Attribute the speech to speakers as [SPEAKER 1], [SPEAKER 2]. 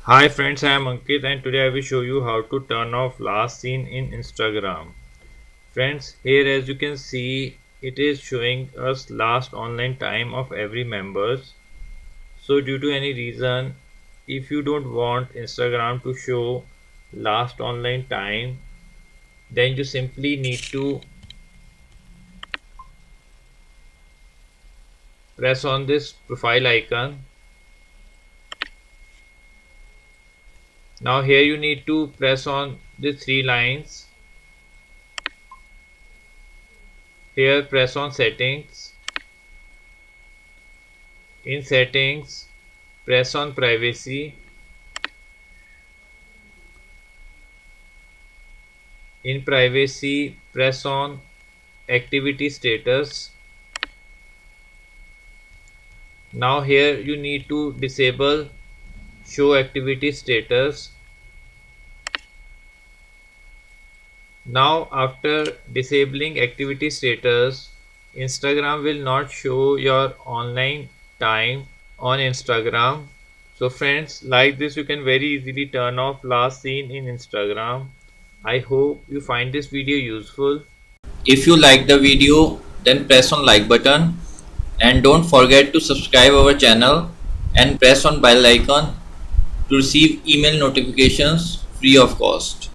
[SPEAKER 1] Hi friends, I am Ankit and today I will show you how to turn off last seen in Instagram. Friends, here as you can see, it is showing us last online time of every members. So due to any reason, if you don't want Instagram to show last online time, then you simply need to press on this profile icon. Now here you need to press on the three lines. Here press on settings. In settings, press on privacy. In privacy, press on activity status. Now here you need to disable show activity status. Now after disabling activity status, Instagram will not show your online time on Instagram. So friends, like this you can very easily turn off last seen in Instagram. I hope you find this video useful.
[SPEAKER 2] If you like the video, then press on like button and don't forget to subscribe our channel and press on bell icon to receive email notifications free of cost.